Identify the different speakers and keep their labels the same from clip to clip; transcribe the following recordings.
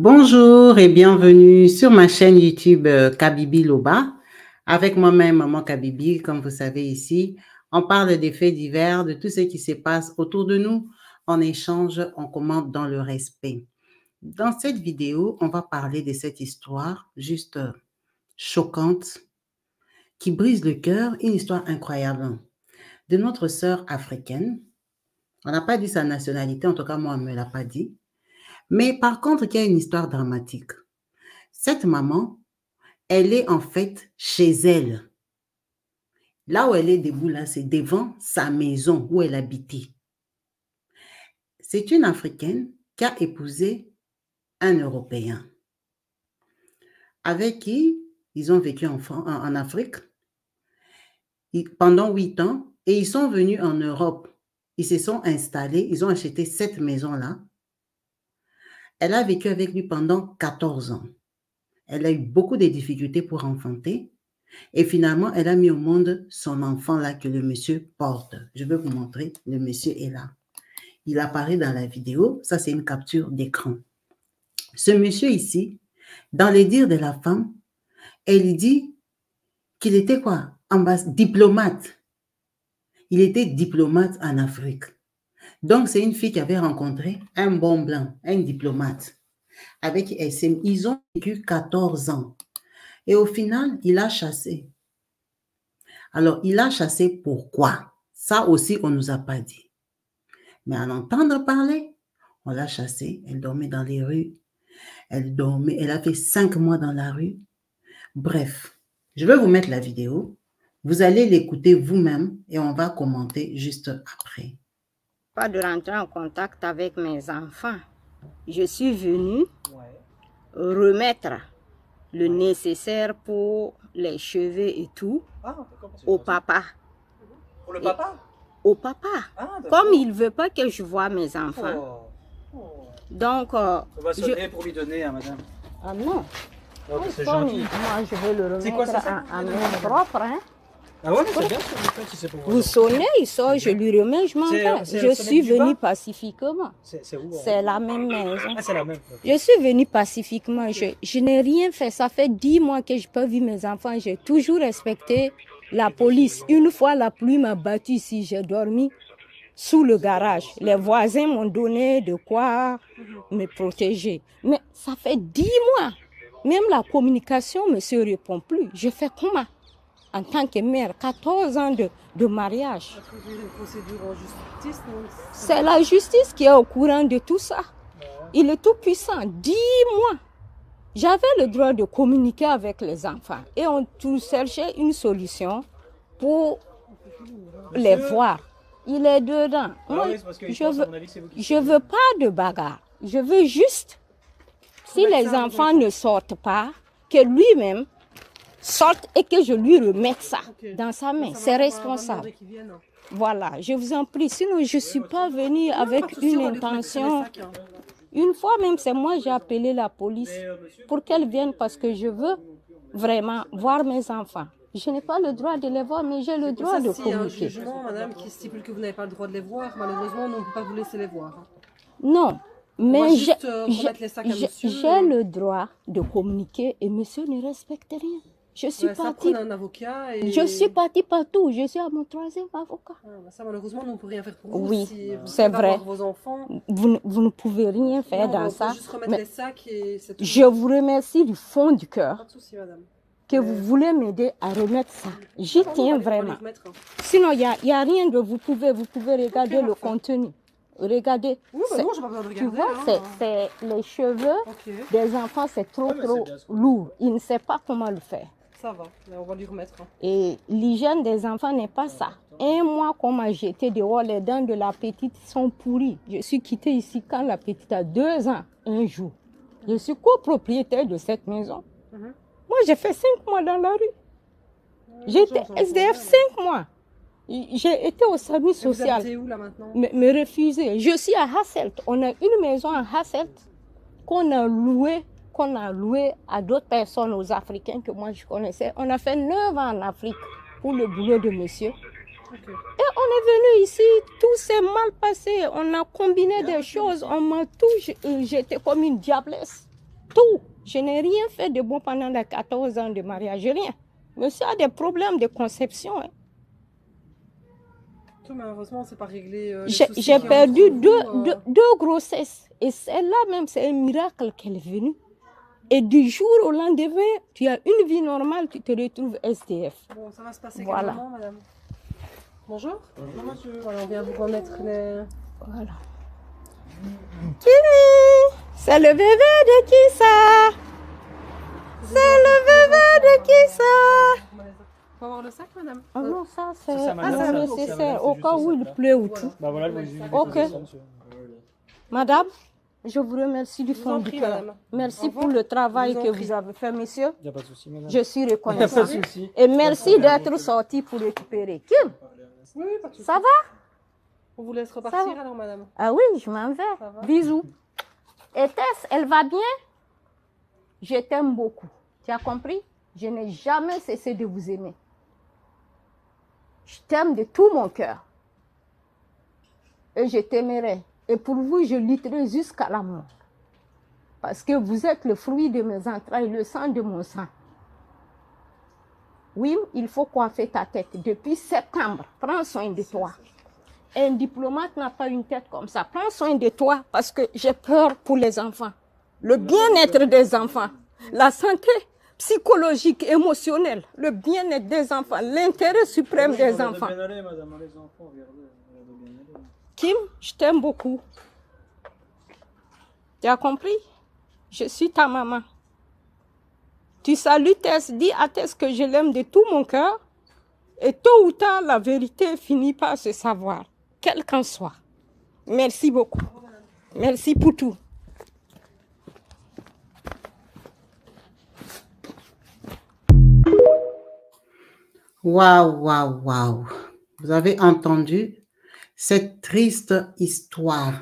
Speaker 1: Bonjour et bienvenue sur ma chaîne YouTube Kabibi Loba. Avec moi-même, Maman Kabibi, comme vous savez ici, on parle des faits divers, de tout ce qui se passe autour de nous. On échange, on commente dans le respect. Dans cette vidéo, on va parler de cette histoire juste choquante qui brise le cœur, une histoire incroyable de notre sœur africaine. On n'a pas dit sa nationalité, en tout cas moi, on ne me l'a pas dit. Mais par contre, il y a une histoire dramatique. Cette maman, elle est en fait chez elle. Là où elle est debout, là, c'est devant sa maison où elle habitait. C'est une Africaine qui a épousé un Européen avec qui ils ont vécu en Afrique pendant 8 ans et ils sont venus en Europe. Ils se sont installés, ils ont acheté cette maison-là. Elle a vécu avec lui pendant 14 ans. Elle a eu beaucoup de difficultés pour enfanter. Et finalement, elle a mis au monde son enfant-là que le monsieur porte. Je vais vous montrer, le monsieur est là. Il apparaît dans la vidéo. Ça, c'est une capture d'écran. Ce monsieur ici, dans les dires de la femme, elle dit qu'il était quoi? Diplomate. Il était diplomate en Afrique. Donc, c'est une fille qui avait rencontré un bon blanc, un diplomate. Avec qui ils ont vécu 14 ans. Et au final, il a chassé. Alors, il a chassé pourquoi? Ça aussi, on ne nous a pas dit. Mais à l'entendre parler, on l'a chassée. Elle dormait dans les rues. Elle a fait 5 mois dans la rue. Bref, je vais vous mettre la vidéo. Vous allez l'écouter vous-même et on va commenter juste après.
Speaker 2: Pas de rentrer en contact avec mes enfants. Je suis venue remettre le nécessaire pour les cheveux et tout au papa.
Speaker 3: Pour le papa?
Speaker 2: Au papa. Comme il ne veut pas que je voie mes enfants. Donc,
Speaker 3: on va sonner pour lui donner à madame.
Speaker 2: Ah non.
Speaker 3: C'est gentil.
Speaker 2: Moi, je vais le remettre à main propre. Hein.
Speaker 3: Ah ouais, mais c'est bien si c'est pour
Speaker 2: vous sonnez, il sort, je lui remets, je m'en vais. Je suis venue pacifiquement.
Speaker 3: C'est où?
Speaker 2: C'est la même maison.
Speaker 3: Ah, c'est la même.
Speaker 2: Je suis venue pacifiquement. Je n'ai rien fait. Ça fait 10 mois que je peux vivre mes enfants. J'ai toujours respecté la police. Une fois, la pluie m'a battu ici. J'ai dormi sous le garage. Les voisins m'ont donné de quoi me protéger. Mais ça fait 10 mois. Même la communication ne se répond plus. Je fais comment? En tant que mère, 14 ans de mariage. C'est la justice qui est au courant de tout ça. Il est tout puissant. 10 mois. J'avais le droit de communiquer avec les enfants. Et on cherchait une solution pour les voir. Il est dedans. Moi, je veux pas de bagarre. Je veux juste, si les enfants ne sortent pas, que lui-même sorte et que je lui remette ça dans sa main. C'est responsable. Voilà, je vous en prie. Sinon, je ne suis pas venue avec une intention. Une fois même, c'est moi j'ai appelé la police pour qu'elle vienne parce que je veux vraiment voir mes enfants. Je n'ai pas le droit de les voir, mais j'ai le droit de communiquer.
Speaker 4: Il y a un jugement, madame, qui stipule que vous n'avez pas le droit de les voir. Malheureusement, on ne peut pas vous laisser les voir.
Speaker 2: Non, mais j'ai
Speaker 4: le
Speaker 2: droit de communiquer et monsieur ne respecte rien. Je suis partie.
Speaker 4: Un avocat et...
Speaker 2: Je suis partie partout. Je suis à mon 3e avocat.
Speaker 4: Ça, malheureusement, nous ne pouvons rien faire pour vous.
Speaker 2: Oui,
Speaker 4: si
Speaker 2: c'est vrai.
Speaker 4: Vos enfants.
Speaker 2: Vous ne pouvez rien faire dans ça.
Speaker 4: Juste remettre les sacs et tout.
Speaker 2: Je vous remercie du fond du cœur.
Speaker 4: Pas de souci, madame.
Speaker 2: Que vous voulez m'aider à remettre ça. J'y tiens vraiment. Sinon, il n'y a rien de... Vous pouvez regarder le contenu. Regardez.
Speaker 4: Oui, bah non, j'ai pas besoin de regarder.
Speaker 2: Tu vois, c'est les cheveux des enfants, c'est trop lourd. Il ne sait pas comment le faire.
Speaker 4: Ça va, on va lui remettre.
Speaker 2: Et l'hygiène des enfants n'est pas ça. Un mois qu'on m'a jeté dehors, les dents de la petite sont pourries. Je suis quittée ici quand la petite a 2 ans, un jour. Je suis copropriétaire de cette maison. Moi, j'ai fait 5 mois dans la rue. J'étais SDF 5 mois. J'ai été au service social.
Speaker 4: Vous habitez où là maintenant?
Speaker 2: Me refuser. Je suis à Hasselt. On a une maison à Hasselt qu'on a louée à d'autres personnes, aux Africains que moi je connaissais. On a fait 9 ans en Afrique pour le boulot de monsieur. Et on est venu ici, tout s'est mal passé. On a combiné des choses, on m'a tout jeté comme une diablesse. Tout. Je n'ai rien fait de bon pendant les 14 ans de mariage, rien. Monsieur a des problèmes de conception. Hein.
Speaker 4: Tout, malheureusement, c'est pas réglé.
Speaker 2: J'ai perdu deux grossesses. Et celle-là même, c'est un miracle qu'elle est venue. Et du jour au lendemain, tu as une vie normale, tu te retrouves SDF.
Speaker 4: Bon, ça va se passer
Speaker 2: voilà.
Speaker 4: calmement, madame. Bonjour. Bonjour, monsieur. Voilà, on vient vous remettre les...
Speaker 2: Voilà. Kimi, c'est le bébé de qui ça? C'est le bébé de qui ça?
Speaker 4: Faut avoir le sac, madame?
Speaker 2: Oh non, ça c'est
Speaker 3: madame,
Speaker 2: nécessaire au cas où il pleut ou tout.
Speaker 3: Bah voilà,
Speaker 2: Ok. Madame, je vous remercie du fond du cœur. Merci pour le travail que vous avez fait, monsieur.
Speaker 3: Il n'y a pas de souci, madame.
Speaker 2: Je suis
Speaker 3: Il n'y a
Speaker 2: reconnaissante.
Speaker 3: pas de souci.
Speaker 2: Et merci d'être sorti pour récupérer. Kim,
Speaker 4: Oui, pas de souci.
Speaker 2: ça va?
Speaker 4: On vous laisse repartir alors, madame.
Speaker 2: Ah oui, je m'en vais. Bisous. Et Tess, elle va bien? Je t'aime beaucoup. Tu as compris? Je n'ai jamais cessé de vous aimer. Je t'aime de tout mon cœur. Et je t'aimerai. Et pour vous, je lutterai jusqu'à la mort. Parce que vous êtes le fruit de mes entrailles, le sang de mon sang. Oui, il faut coiffer ta tête. Depuis septembre, prends soin de toi. Un diplomate n'a pas une tête comme ça. Prends soin de toi parce que j'ai peur pour les enfants. Le bien-être des enfants, la santé psychologique, émotionnelle, le bien-être des enfants, l'intérêt suprême des enfants. Kim, je t'aime beaucoup. Tu as compris? Je suis ta maman. Tu salues Tess, dis à Tess que je l'aime de tout mon cœur. Et tôt ou tard, la vérité finit par se savoir, quel qu'en soit. Merci beaucoup. Merci pour tout.
Speaker 1: Waouh, waouh, waouh. Vous avez entendu cette triste histoire.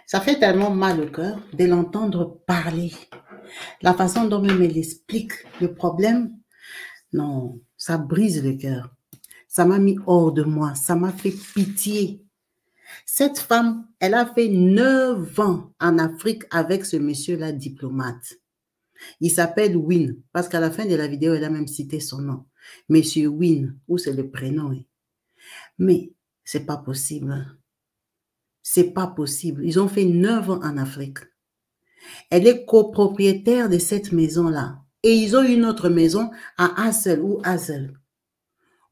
Speaker 1: Ça fait tellement mal au cœur de l'entendre parler. La façon dont même elle explique le problème, non, ça brise le cœur. Ça m'a mis hors de moi, ça m'a fait pitié. Cette femme, elle a fait 9 ans en Afrique avec ce monsieur-là diplomate. Il s'appelle Win, parce qu'à la fin de la vidéo, elle a même cité son nom. Monsieur Win, ou c'est le prénom. Mais c'est pas possible. C'est pas possible. Ils ont fait 9 ans en Afrique. Elle est copropriétaire de cette maison-là. Et ils ont une autre maison à Hassel ou Hassel,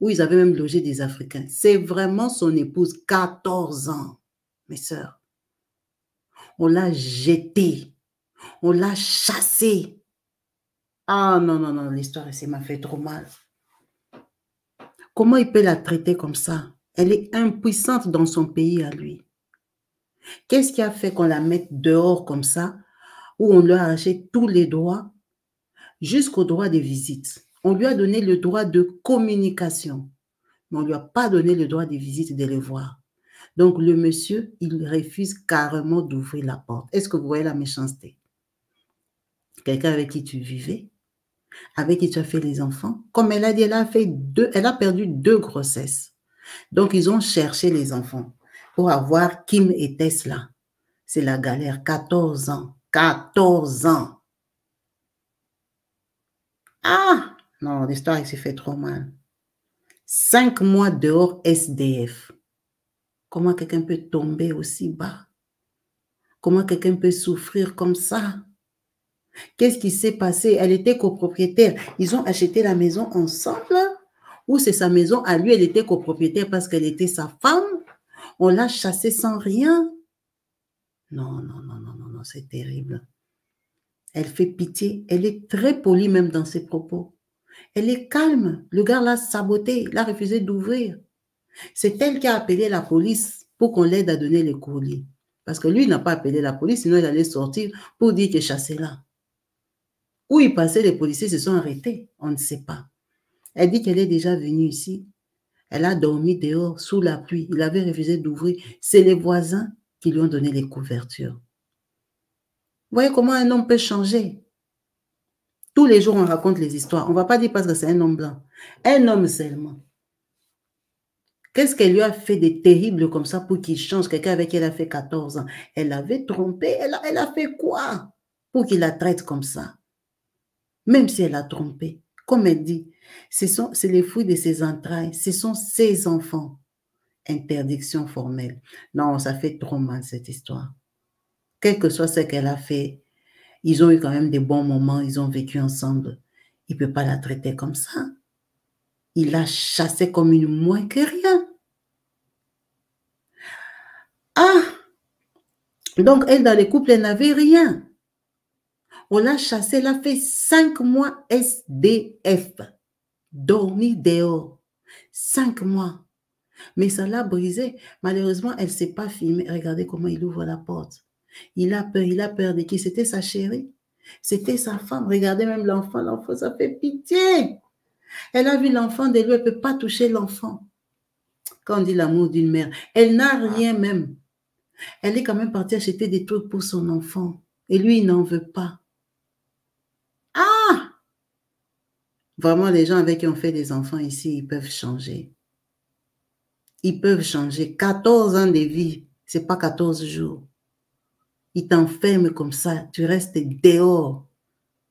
Speaker 1: où ils avaient même logé des Africains. C'est vraiment son épouse, 14 ans, mes sœurs. On l'a jetée. On l'a chassée. Ah non, non, non, l'histoire ici m'a fait trop mal. Comment il peut la traiter comme ça? Elle est impuissante dans son pays à lui. Qu'est-ce qui a fait qu'on la mette dehors comme ça, où on lui a arraché tous les droits, jusqu'au droit de visite? On lui a donné le droit de communication, mais on ne lui a pas donné le droit de visite, de les voir. Donc le monsieur, il refuse carrément d'ouvrir la porte. Est-ce que vous voyez la méchanceté? Quelqu'un avec qui tu vivais, avec qui tu as fait les enfants. Comme elle a dit, elle a perdu 2 grossesses. Donc, ils ont cherché les enfants pour avoir Kim et Tess là. C'est la galère. 14 ans. 14 ans. Ah! Non, l'histoire, il s'est fait trop mal. 5 mois dehors SDF. Comment quelqu'un peut tomber aussi bas? Comment quelqu'un peut souffrir comme ça? Qu'est-ce qui s'est passé? Elle était copropriétaire. Ils ont acheté la maison ensemble ou c'est sa maison à lui, elle était copropriétaire parce qu'elle était sa femme? On l'a chassée sans rien? Non, non, non, non, non, non, c'est terrible. Elle fait pitié. Elle est très polie même dans ses propos. Elle est calme. Le gars l'a saboté. Il a refusé d'ouvrir. C'est elle qui a appelé la police pour qu'on l'aide à donner les courriers. Parce que lui, il n'a pas appelé la police, sinon il allait sortir pour dire qu'il est chassé là. Où il passait, les policiers se sont arrêtés. On ne sait pas. Elle dit qu'elle est déjà venue ici. Elle a dormi dehors, sous la pluie. Il avait refusé d'ouvrir. C'est les voisins qui lui ont donné les couvertures. Vous voyez comment un homme peut changer? Tous les jours, on raconte les histoires. On ne va pas dire parce que c'est un homme blanc. Un homme seulement. Qu'est-ce qu'elle lui a fait de terrible comme ça pour qu'il change? Quelqu'un avec qui elle a fait 14 ans. Elle l'avait trompé. Elle a fait quoi? pour qu'il la traite comme ça. Même si elle a trompé. Comme elle dit, c'est les fruits de ses entrailles. Ce sont ses enfants. Interdiction formelle. Non, ça fait trop mal cette histoire. Quel que soit ce qu'elle a fait, ils ont eu quand même des bons moments, ils ont vécu ensemble. Il ne peut pas la traiter comme ça. Il l'a chassée comme une moins que rien. Ah! Donc, elle, dans les couples, elle n'avait rien. On l'a chassée, elle a fait 5 mois SDF. Dormi dehors. 5 mois. Mais ça l'a brisé. Malheureusement, elle ne s'est pas filmée. Regardez comment il ouvre la porte. Il a peur de qui? C'était sa chérie. C'était sa femme. Regardez même l'enfant. L'enfant, ça fait pitié. Elle a vu l'enfant de lui. Elle ne peut pas toucher l'enfant. Quand on dit l'amour d'une mère, elle n'a rien même. Elle est quand même partie acheter des trucs pour son enfant. Et lui, il n'en veut pas. Ah! Vraiment, les gens avec qui on fait des enfants ici, ils peuvent changer. Ils peuvent changer. 14 ans de vie, ce n'est pas 14 jours. Ils t'enferment comme ça. Tu restes dehors.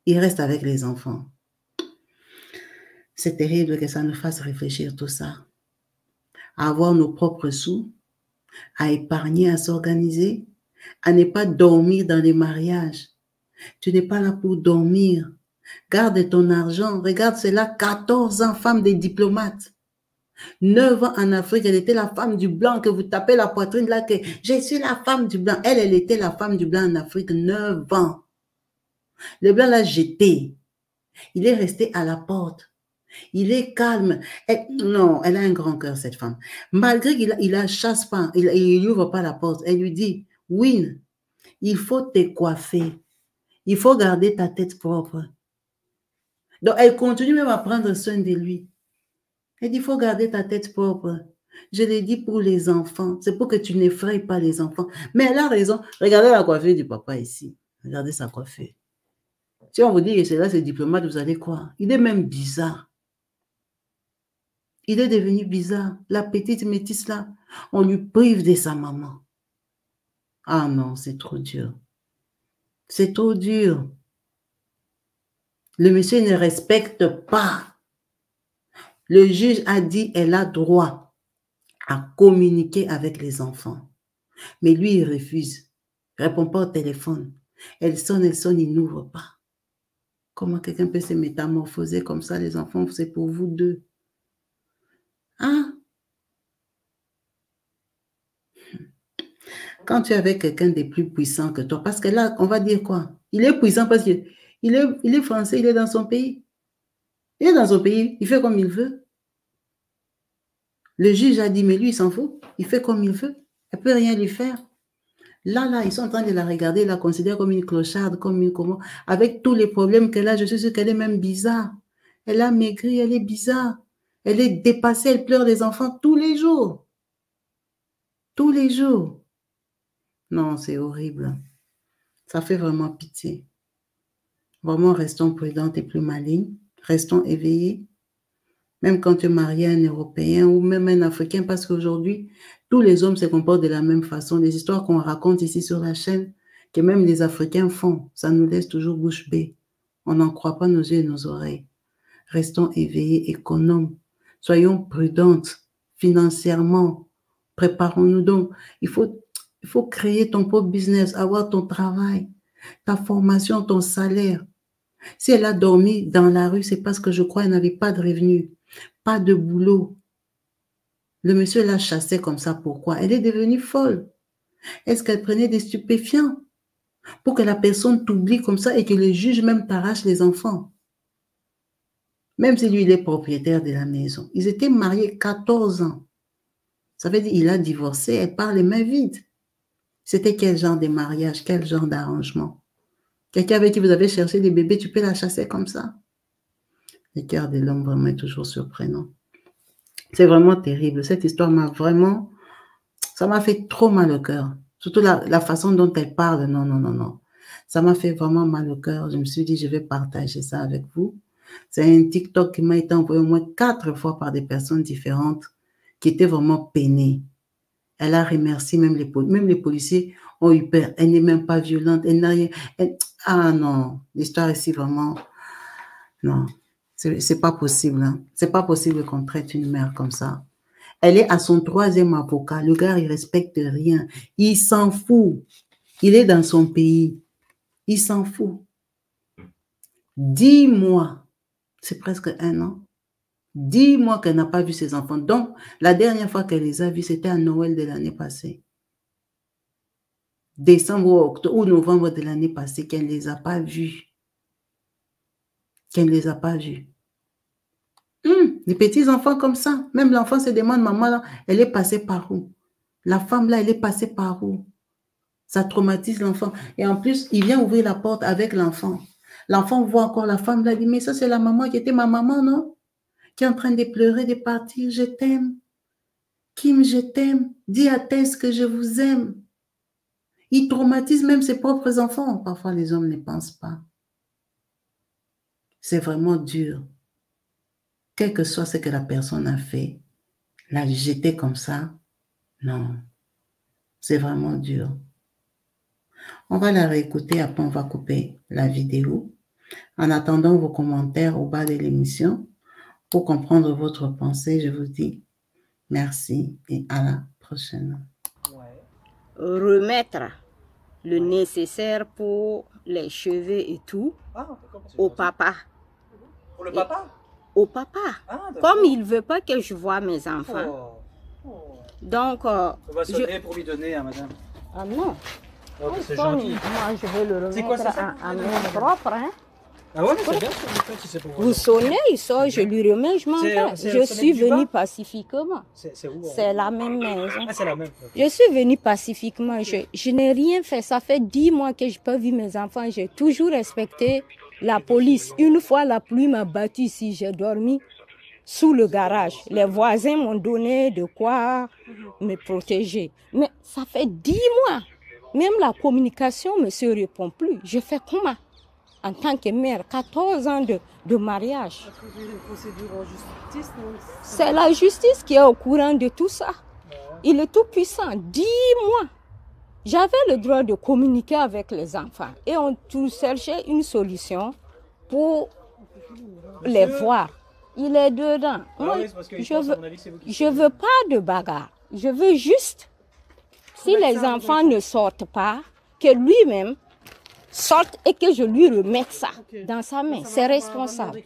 Speaker 1: Ils restent avec les enfants. C'est terrible que ça nous fasse réfléchir tout ça. À avoir nos propres sous, à épargner, à s'organiser, à ne pas dormir dans les mariages. Tu n'es pas là pour dormir. Garde ton argent. Regarde, c'est là 14 ans, femme des diplomates. 9 ans en Afrique, elle était la femme du blanc que vous tapez la poitrine là, que je suis la femme du blanc. Elle était la femme du blanc en Afrique, 9 ans. Le blanc l'a jeté. Il est resté à la porte. Il est calme. Non, elle a un grand cœur, cette femme. Malgré qu'il la chasse pas, il n'ouvre pas la porte. Elle lui dit, Win, il faut te coiffer. Il faut garder ta tête propre. Donc, elle continue même à prendre soin de lui. Elle dit, il faut garder ta tête propre. Je l'ai dit pour les enfants. C'est pour que tu n'effraies pas les enfants. Mais elle a raison. Regardez la coiffure du papa ici. Regardez sa coiffure. Si on vous dit que c'est là, c'est diplomate, vous allez croire. Il est même bizarre. Il est devenu bizarre. La petite métisse là, on lui prive de sa maman. Ah non, c'est trop dur. C'est trop dur. Le monsieur ne respecte pas. Le juge a dit qu'elle a droit à communiquer avec les enfants. Mais lui, il refuse. Il ne répond pas au téléphone. Elle sonne, il n'ouvre pas. Comment quelqu'un peut se métamorphoser comme ça, les enfants, c'est pour vous deux. Hein? Quand tu es avec quelqu'un de plus puissant que toi, parce que là, on va dire quoi? Il est puissant parce qu'il est français, il est dans son pays. Il est dans son pays, il fait comme il veut. Le juge a dit, mais lui, il s'en fout. Il fait comme il veut. Elle ne peut rien lui faire. Là, ils sont en train de la regarder, la considérer comme une clocharde, avec tous les problèmes qu'elle a. Je suis sûre qu'elle est même bizarre. Elle a maigri, elle est bizarre. Elle est dépassée, elle pleure des enfants tous les jours. Tous les jours. Non, c'est horrible. Ça fait vraiment pitié. Vraiment, restons prudentes et plus malignes. Restons éveillés. Même quand tu es marié à un Européen ou même un Africain, parce qu'aujourd'hui, tous les hommes se comportent de la même façon. Les histoires qu'on raconte ici sur la chaîne, que même les Africains font, ça nous laisse toujours bouche bée. On n'en croit pas nos yeux et nos oreilles. Restons éveillés, économes. Soyons prudentes financièrement. Préparons-nous donc. Il faut créer ton propre business, avoir ton travail, ta formation, ton salaire. Si elle a dormi dans la rue, c'est parce que je crois qu'elle n'avait pas de revenus, pas de boulot. Le monsieur l'a chassée comme ça. Pourquoi? Elle est devenue folle. Est-ce qu'elle prenait des stupéfiants pour que la personne t'oublie comme ça et que le juge même t'arrache les enfants? Même si lui, il est propriétaire de la maison. Ils étaient mariés 14 ans. Ça veut dire qu'il a divorcé, elle part les mains vides. C'était quel genre de mariage, quel genre d'arrangement? Quelqu'un avec qui vous avez cherché des bébés, tu peux la chasser comme ça? Le cœur de l'homme vraiment est toujours surprenant. C'est vraiment terrible. Cette histoire ça m'a fait trop mal au cœur. Surtout la façon dont elle parle. Non, non, non, non. Ça m'a fait vraiment mal au cœur. Je me suis dit, je vais partager ça avec vous. C'est un TikTok qui m'a été envoyé au moins 4 fois par des personnes différentes qui étaient vraiment peinées. Elle a remercié même les policiers ont eu peur. Elle n'est même pas violente. Elle n'a rien. Ah non, l'histoire ici vraiment, non, c'est pas possible. Hein. C'est pas possible qu'on traite une mère comme ça. Elle est à son 3e avocat. Le gars, il respecte rien. Il s'en fout. Il est dans son pays. Il s'en fout. 10 mois. C'est presque 1 an. 10 mois qu'elle n'a pas vu ses enfants. Donc, la dernière fois qu'elle les a vus, c'était à Noël de l'année passée. Décembre ou novembre de l'année passée, qu'elle ne les a pas vus. Qu'elle ne les a pas vus. Les petits-enfants comme ça. Même l'enfant se demande, maman, là, elle est passée par où? La femme, là, elle est passée par où? Ça traumatise l'enfant. Et en plus, il vient ouvrir la porte avec l'enfant. L'enfant voit encore la femme, là, il dit, mais ça, c'est la maman qui était ma maman, non? Qui est en train de pleurer, de partir. Je t'aime. Kim, je t'aime. Dis à Tess que je vous aime. Il traumatise même ses propres enfants. Parfois, les hommes ne pensent pas. C'est vraiment dur. Quel que soit ce que la personne a fait, la jeter comme ça, non. C'est vraiment dur. On va la réécouter, après on va couper la vidéo. En attendant vos commentaires au bas de l'émission, pour comprendre votre pensée, je vous dis merci et à la prochaine.
Speaker 2: Remettre le nécessaire pour les cheveux et tout au papa.
Speaker 3: Pour le papa?
Speaker 2: Au papa. Comme il ne veut pas que je voie mes enfants. Donc,
Speaker 3: on va sonner pour lui donner à madame.
Speaker 2: Ah non.
Speaker 3: C'est gentil.
Speaker 2: Moi, je vais le remettre à main propre. Hein.
Speaker 3: Ah ouais, mais c'est bien si c'est pour
Speaker 2: vous sonnez, il sort, je lui remets, je m'en vais. Je suis venue pacifiquement.
Speaker 3: C'est où?
Speaker 2: C'est la même maison.
Speaker 3: Ah, c'est la même.
Speaker 2: Je suis venue pacifiquement. Je n'ai rien fait. Ça fait 10 mois que je peux vivre mes enfants. J'ai toujours respecté la police. Une fois, la pluie m'a battu ici. J'ai dormi sous le garage. Les voisins m'ont donné de quoi me protéger. Mais ça fait 10 mois. Même la communication ne se répond plus. Je fais comment? En tant que mère, 14 ans de mariage. C'est la justice qui est au courant de tout ça. Il est tout puissant. 10 mois. J'avais le droit de communiquer avec les enfants. Et on cherchait une solution pour les voir. Il est dedans. Moi, je veux pas de bagarre. Je veux juste, si les enfants ne sortent pas, que lui-même sorte et que je lui remette ça dans sa main. C'est responsable.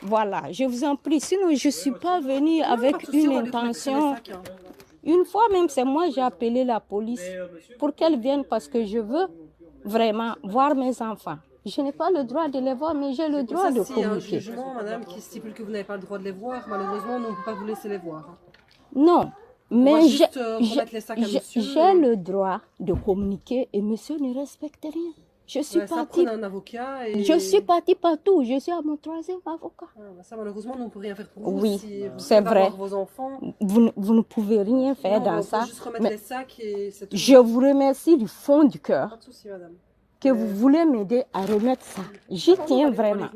Speaker 2: Voilà, je vous en prie. Sinon, je ne suis pas venue avec une intention. Une fois même, c'est moi j'ai appelé la police pour qu'elle vienne parce que je veux vraiment voir mes enfants. Je n'ai pas le droit de les voir, mais j'ai le droit de communiquer. Il y a un
Speaker 4: jugement, madame, qui stipule que vous n'avez pas le droit de les voir. Malheureusement, on ne peut pas vous laisser les voir.
Speaker 2: Non, mais j'ai
Speaker 4: le
Speaker 2: droit de communiquer et monsieur ne respecte rien. Je suis partie.
Speaker 4: Un avocat et...
Speaker 2: Je suis partie partout. Je suis à mon 3e avocat.
Speaker 4: Ça, malheureusement, on ne peut rien faire pour vous.
Speaker 2: Oui,
Speaker 4: si
Speaker 2: c'est vrai.
Speaker 4: Vos enfants.
Speaker 2: Vous ne pouvez rien faire dans ça.
Speaker 4: Juste remettre les sacs et
Speaker 2: je vous remercie du fond du cœur.
Speaker 4: Pas de souci, madame.
Speaker 2: Que vous voulez m'aider à remettre ça. J'y tiens vraiment.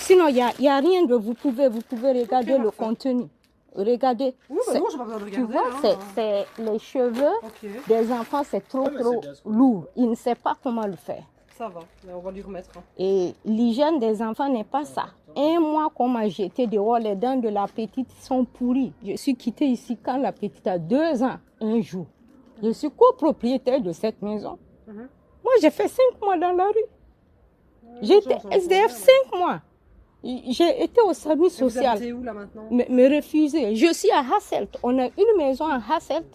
Speaker 2: Sinon, il n'y a rien de... Vous pouvez regarder le contenu. Regardez.
Speaker 4: Oui, bah non, j'ai pas besoin de regarder.
Speaker 2: Tu vois, c'est les cheveux des enfants, c'est trop lourd. Il ne sait pas comment le faire.
Speaker 4: Ça va, mais on va lui remettre.
Speaker 2: Et l'hygiène des enfants n'est pas ça. 1 mois qu'on m'a jeté dehors, les dents de la petite sont pourries. Je suis quittée ici quand la petite a 2 ans, un jour. Je suis copropriétaire de cette maison. Moi, j'ai fait 5 mois dans la rue. J'étais SDF 5 mois. J'ai été au service social.
Speaker 4: Vous êtes où là maintenant?
Speaker 2: Me refuser. Je suis à Hasselt. On a une maison à Hasselt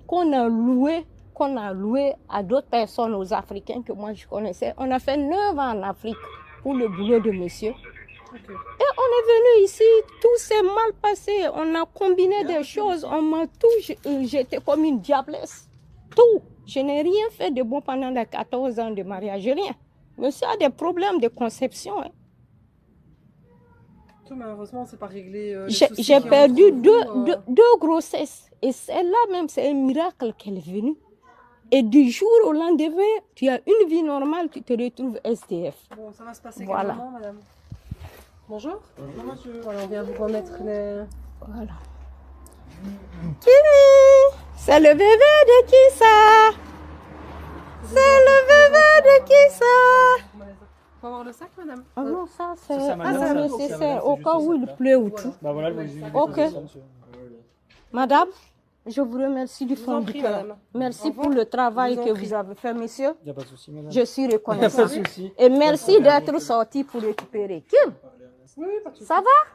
Speaker 2: qu'on a louée à d'autres personnes, aux Africains que moi je connaissais. On a fait 9 ans en Afrique pour le boulot de monsieur. Et on est venu ici, tout s'est mal passé. On a combiné des choses. On m'a tout jeté comme une diablesse. Tout. Je n'ai rien fait de bon pendant les 14 ans de mariage. Rien. Monsieur a des problèmes de conception. Hein.
Speaker 4: Malheureusement, c'est pas réglé.
Speaker 2: J'ai perdu deux grossesses. Et celle-là même, c'est un miracle qu'elle est venue. Et du jour au lendemain, tu as une vie normale, tu te retrouves SDF.
Speaker 4: Bon, ça va se passer calmement, madame. Bonjour. Bonjour, monsieur. Voilà, on vient vous remettre les...
Speaker 2: Voilà. Kimi, c'est le bébé de qui ça? C'est le bébé de qui ça?
Speaker 4: Faut avoir le sac, madame?
Speaker 2: Oh non, ça
Speaker 3: Ça,
Speaker 2: c'est
Speaker 3: madame,
Speaker 2: nécessaire
Speaker 3: c'est
Speaker 2: au
Speaker 3: juste
Speaker 2: cas où
Speaker 3: ça.
Speaker 2: il pleut ou tout.
Speaker 3: Bah voilà, le juge.
Speaker 2: Ok. Madame, je vous remercie du
Speaker 4: Je vous
Speaker 2: fond
Speaker 4: en
Speaker 2: du
Speaker 4: prie,
Speaker 2: cœur.
Speaker 4: madame. Au
Speaker 2: Merci
Speaker 4: revoir.
Speaker 2: pour le travail
Speaker 4: Je vous en
Speaker 2: que
Speaker 4: prie.
Speaker 2: vous avez fait, monsieur.
Speaker 3: Il n'y a pas de souci, madame.
Speaker 2: Je suis
Speaker 3: Il n'y a
Speaker 2: reconnaissante.
Speaker 3: pas de souci.
Speaker 2: Et merci d'être sorti pour récupérer. Kim,
Speaker 4: Oui, pas de souci.
Speaker 2: ça va?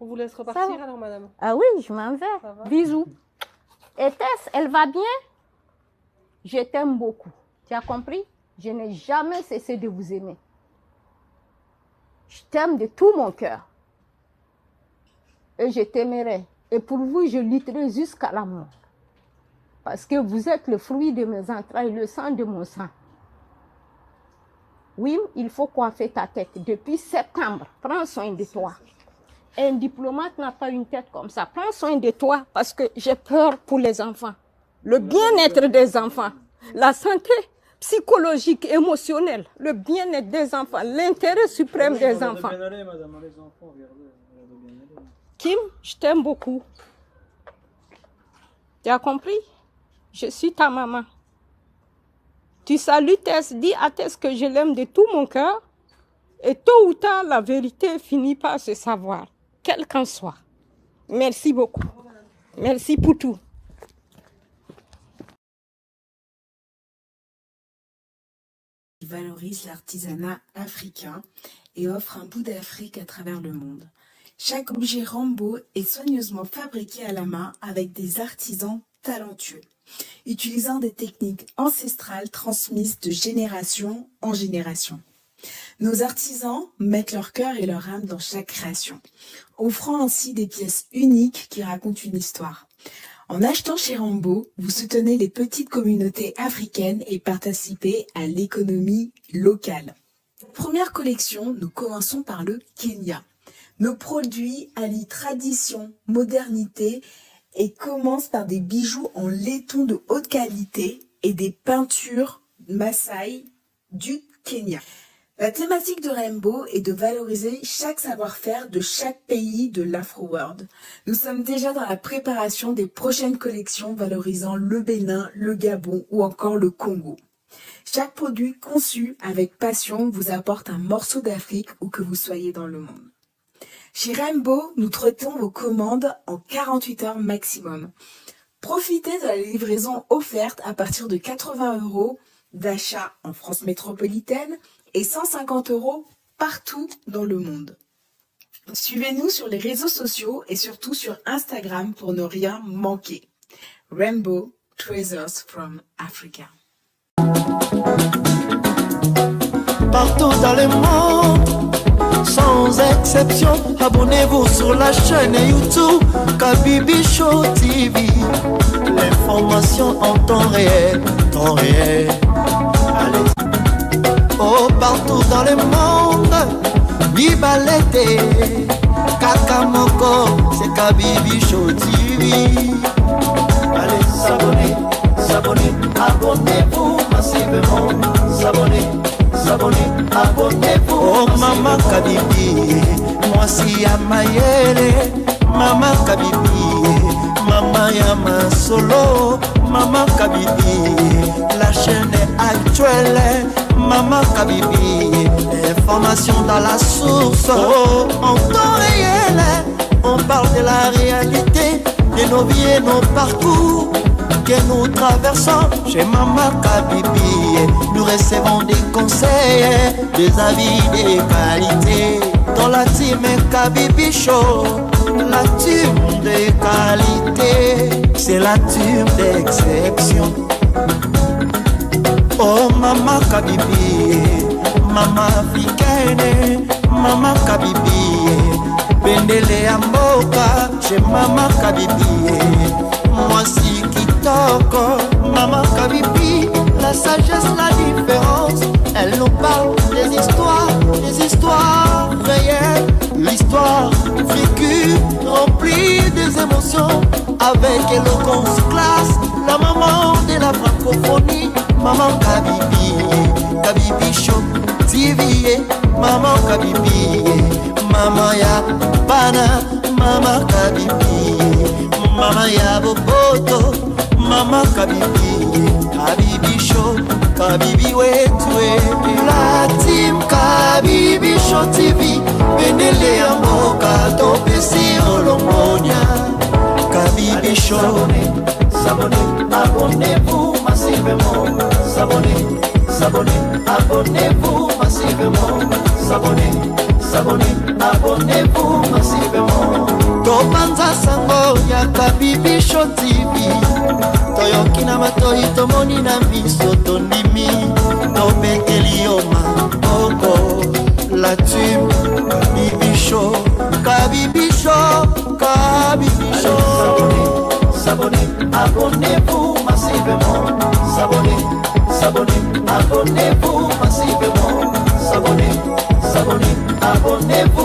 Speaker 4: On vous laisse repartir
Speaker 2: va.
Speaker 4: alors, madame.
Speaker 2: Ah oui, je m'en vais.
Speaker 4: Ça va?
Speaker 2: Bisous. Et Tess, elle va bien? Je t'aime beaucoup. Tu as compris? Je n'ai jamais cessé de vous aimer. Je t'aime de tout mon cœur. Et je t'aimerai. Et pour vous, je lutterai jusqu'à la mort. Parce que vous êtes le fruit de mes entrailles, le sang de mon sang. Oui, il faut coiffer ta tête. Depuis septembre, prends soin de toi. Un diplomate n'a pas une tête comme ça. Prends soin de toi parce que j'ai peur pour les enfants. Le bien-être des enfants, la santé psychologique, émotionnelle, le bien-être des enfants, l'intérêt suprême des enfants.
Speaker 3: Bien aller, madame, les enfants, regardez. Ça va bien aller.
Speaker 2: Kim, je t'aime beaucoup. Tu as compris? Je suis ta maman. Tu salues Tess, dis à Tess que je l'aime de tout mon cœur. Et tôt ou tard, la vérité finit par se savoir, quel qu'en soit. Merci beaucoup. Merci pour tout.
Speaker 5: Qui valorise l'artisanat africain et offre un bout d'Afrique à travers le monde. Chaque objet Rambo est soigneusement fabriqué à la main avec des artisans talentueux, utilisant des techniques ancestrales transmises de génération en génération. Nos artisans mettent leur cœur et leur âme dans chaque création, offrant ainsi des pièces uniques qui racontent une histoire. En achetant chez Rambo, vous soutenez les petites communautés africaines et participez à l'économie locale. Première collection, nous commençons par le Kenya. Nos produits allient tradition, modernité et commencent par des bijoux en laiton de haute qualité et des peintures Maasai du Kenya. La thématique de Rainbow est de valoriser chaque savoir-faire de chaque pays de l'Afro-World. Nous sommes déjà dans la préparation des prochaines collections valorisant le Bénin, le Gabon ou encore le Congo. Chaque produit conçu avec passion vous apporte un morceau d'Afrique où que vous soyez dans le monde. Chez Rainbow, nous traitons vos commandes en 48 heures maximum. Profitez de la livraison offerte à partir de 80 € d'achat en France métropolitaine et 150 € partout dans le monde. Suivez-nous sur les réseaux sociaux et surtout sur Instagram pour ne rien manquer. Rainbow Treasures from Africa.
Speaker 6: Partout dans le monde, sans exception, abonnez-vous sur la chaîne YouTube Kabibi Show TV. L'information en temps réel, temps réel. Allez. Oh, partout dans le monde, Bibalete, Kakamoko, c'est Kabibi Show TV. Allez, s'abonner, s'abonner, abonnez-vous massivement, s'abonner, s'abonner, abonnez-vous. Oh, Maman Kabibi, moi si à Mayele, Maman Kabibi, Maman Yama Solo, Maman Kabibi, la chaîne est actuelle. Maman Kabibi, information dans la source. Oh, en temps réel, on parle de la réalité, de nos vies et nos parcours que nous traversons. Chez Maman Kabibi, nous recevons des conseils, des avis, des qualités. Dans la team Kabibi Show, la team de qualité, c'est la team d'exception. Oh, Maman Kabibi, Maman africaine, Maman Kabibi, Bendele Amboka, chez Maman Kabibi, moi si Kitoko, Maman Kabibi, la sagesse, la différence, elle nous parle des histoires réelles, l'histoire vécue, remplie des émotions, avec éloquence, classe, la maman de la francophonie. Maman Kabibi, Kabibi Show TV, Maman Kabibi, Maman ya Bana, Maman Kabibi, Maman ya Boboto, Mama Kabibi, Kabibi Show, Kabibi Wetwe. La team Kabibi Show TV, Benele ya mboka, topesi olongonya. Kabibi Show. Abonnez-vous massivement. Abonnez-vous massivement. Abonnez-vous massivement. Topanza sango ya Kabibi Show TV. Toyoki na matoi tomoni na miso tondimi. Tobeteli yoma oko. La team Kabibi Show. Kabibi Show. Kabibi Show. Abonnez-vous massivement. Abonnez-vous massivement. Abonnez-vous.